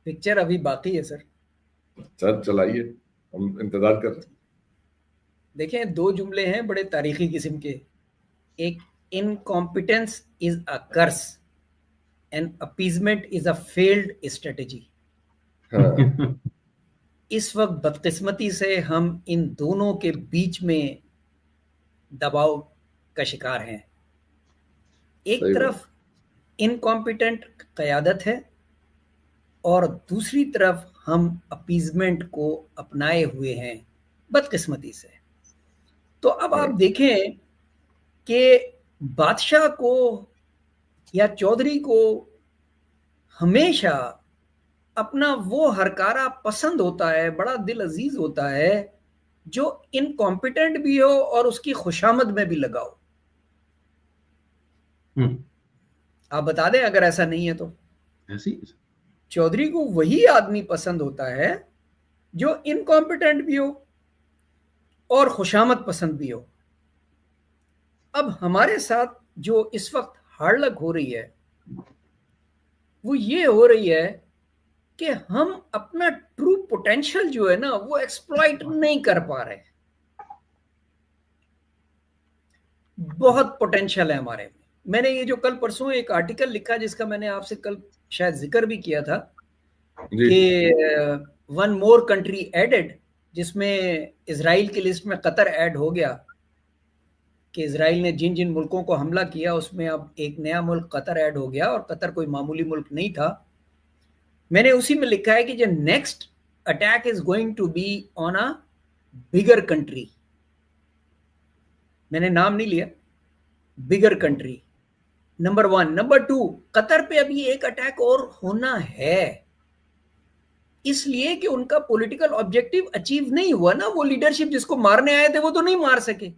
Picture ابھی باقی ہے سر. سر چلائیے, ہم انتظار کر رہے ہیں. دیکھیں 2 جملے ہیں بڑے تاریخی قسم کے. ایک incompetence is a crisis and appeasement is a failed strategy. اس وقت بدقسمتی سے ہم ان دونوں کے بیچ میں دباؤ کا شکار ہیں. ایک طرف انکمپیٹنٹ قیادت ہے اور دوسری طرف ہم اپیزمنٹ کو اپنائے ہوئے ہیں بدقسمتی سے. تو اب آپ دیکھیں کہ بادشاہ کو یا چودھری کو ہمیشہ اپنا وہ ہرکارہ پسند ہوتا ہے, بڑا دل عزیز ہوتا ہے, جو انکمپیٹنٹ بھی ہو اور اس کی خوشامد میں بھی لگا ہو. آپ بتا دیں اگر ایسا نہیں ہے تو. چودھری کو وہی آدمی پسند ہوتا ہے جو انکمپیٹنٹ بھی ہو اور خوشامد پسند بھی ہو. اب ہمارے ساتھ جو اس وقت ہاڑلگ ہو رہی ہے وہ یہ ہو رہی ہے کہ ہم اپنا ٹرو پوٹینشل جو ہے نا وہ ایکسپلائٹ نہیں کر پا رہے. بہت پوٹینشل ہے ہمارے میں. میں نے یہ جو کل پرسوں ایک آرٹیکل لکھا جس کا میں نے آپ سے کل شاید ذکر بھی کیا تھا کہ ون مور کنٹری ایڈڈ, جس میں اسرائیل کی لسٹ میں قطر ایڈ ہو گیا کہ اسرائیل نے جن جن ملکوں کو حملہ کیا اس میں اب ایک نیا ملک قطر ایڈ ہو گیا, اور قطر کوئی معمولی ملک نہیں تھا. میں نے اسی میں لکھا ہے کہ جو next attack is going to be on a bigger country. میں نے نام نہیں لیا, bigger country number 1. Number 2, Qatar پہ ابھی ایک اٹیک اور ہونا ہے, اس لیے کہ ان کا پولیٹیکل آبجیکٹیو اچیو نہیں ہوا نا. وہ لیڈرشپ جس کو مارنے آئے تھے وہ تو نہیں مار سکے.